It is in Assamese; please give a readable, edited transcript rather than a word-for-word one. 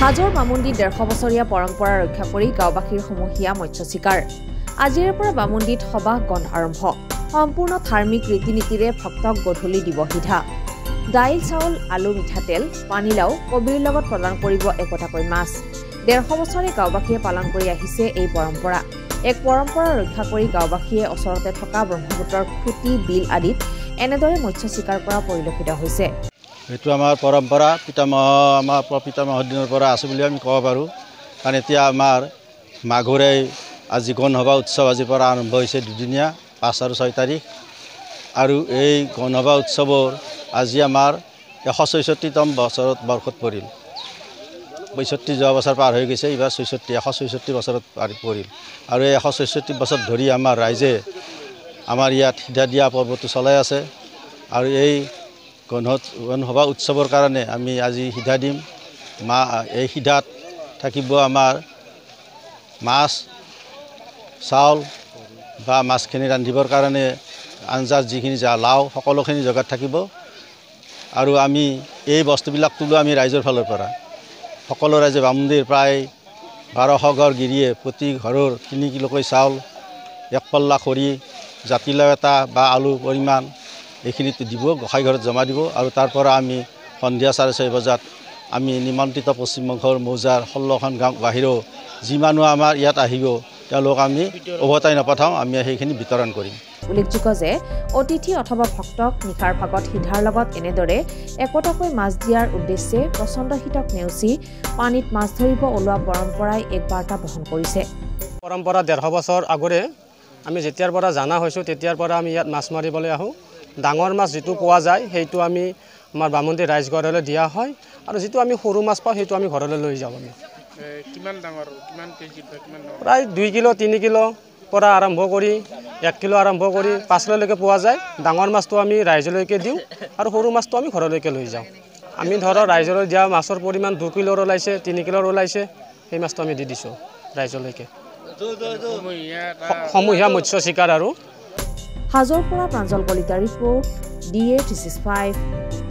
হাজোৰ বামুণ্ডী 150 বছৰীয়া পৰম্পৰা ৰক্ষা কৰি গাঁওবাসীৰ সমূহীয়া মৎস্য চিকাৰ আজিৰে পৰা বামুণ্ডীত সবাহ গণ আৰম্ভ সম্পূৰ্ণ ধাৰ্মিক ৰীতি নীতিৰে ভক্তক গধূলি দিব সিধা দাইল চাউল আলু মিঠাতেল পানীলাও কবিৰ লগত প্ৰদান কৰিব একোটাকৈ মাছ 150 বছৰে গাঁওবাসীয়ে পালন কৰি আহিছে এই পৰম্পৰা এক পৰম্পৰা ৰক্ষা কৰি গাঁওবাসীয়ে ওচৰতে থকা ব্ৰহ্মপুত্ৰৰ খুঁটি বিল আদিত এনেদৰে মৎস্য চিকাৰ কৰা পৰিলক্ষিত হৈছে এইটো আমাৰ পৰম্পৰা আমাৰ পিতামহৰ দিনৰ পৰা আছে বুলি আমি ক'ব পাৰোঁ কাৰণ এতিয়া আমাৰ মাঘৰে আজি গণসভা উৎসৱ আজিৰ পৰা আৰম্ভ হৈছে দুদিনীয়া 5 আৰু 6 তাৰিখ আৰু এই গণসভা উৎসৱৰ আজি আমাৰ 166তম বছৰত বৰ্ষত পৰিল 65 যোৱা বছৰ পাৰ হৈ গৈছে এইবাৰ 166 বছৰত পৰিল আৰু এই 166 বছৰ ধৰি আমাৰ ৰাইজে আমাৰ ইয়াত সিধা দিয়া পৰ্বটো চলাই আছে আৰু এই গণসভা উৎসৱৰ কাৰণে আমি আজি সিধা দিম এই সিধাত থাকিব আমাৰ মাছ চাউল বা মাছখিনি ৰান্ধিবৰ কাৰণে আঞ্জাৰ যিখিনি লাও সকলোখিনি জগাত থাকিব আৰু আমি এই বস্তুবিলাক তুলো আমি ৰাইজৰ ফালৰ পৰা সকলো ৰাইজে বামুণ্ডীৰ প্ৰায় 1200 ঘৰ গিৰিয়ে প্ৰতি ঘৰৰ 3 কিলোকৈ চাউল 1 পল্লা খৰি জাতিলাও এটা বা আলু পৰিমাণ এইখিনিতে দিব গোসাই ঘৰত জমা দিব আৰু তাৰ পৰা আমি সন্ধিয়া 6:30 বজাত আমি নিমন্ত্ৰিত পশ্চিমবংগৰ মৌজাৰ 16খন গাঁও বাহিৰেও যি মানুহ আমাৰ ইয়াত আহিব তেওঁলোক আমি উভতাই নপঠাওঁ আমি সেইখিনি বিতৰণ কৰিম উল্লেখযোগ্য যে অতিথি অথবা ভক্তক নিশাৰ ভাগত সিধাৰ লগত এনেদৰে একোটাকৈ মাছ দিয়াৰ উদ্দেশ্যে পচন্দহিতক নেওচি পানীত মাছ ধৰিব ওলোৱা পৰম্পৰাই এক বাৰ্তা বহন কৰিছে পৰম্পৰা 150 বছৰ আগৰে আমি যেতিয়াৰ পৰা জানা হৈছোঁ তেতিয়াৰ পৰা আমি ইয়াত মাছ মাৰিবলৈ আহোঁ ডাঙৰ মাছ যেটো পোৱা যায় সেইটো আমি আমাৰ বামুণ্ডী ৰাইজঘৰলৈ দিয়া হয় আৰু যেটো আমি সৰু মাছ পাওঁ সেইটো আমি ঘৰলৈ লৈ যাওঁ আমি কিমান ডাঙৰ কিমান কেজি কিমান প্ৰায় 2 কিলো 3 কিলো পৰা আৰম্ভ কৰি 1 কিলো আৰম্ভ কৰি 5 কিলোলৈকে পোৱা যায় ডাঙৰ মাছটো আমি ৰাইজলৈকে দিওঁ আৰু সৰু মাছটো আমি ঘৰলৈকে লৈ যাওঁ আমি ধৰ ৰাইজলৈ দিয়া মাছৰ পৰিমাণ 2 কিলোৰ ওলাইছে 3 কিলোৰ ওলাইছে সেই মাছটো আমি দি দিছোঁ ৰাইজলৈকে সমূহীয়া মৎস্য চিকাৰ আৰু হাজোৰ পৰা প্ৰাঞ্জল কলিতা ৰিপোৰ্ট DA 365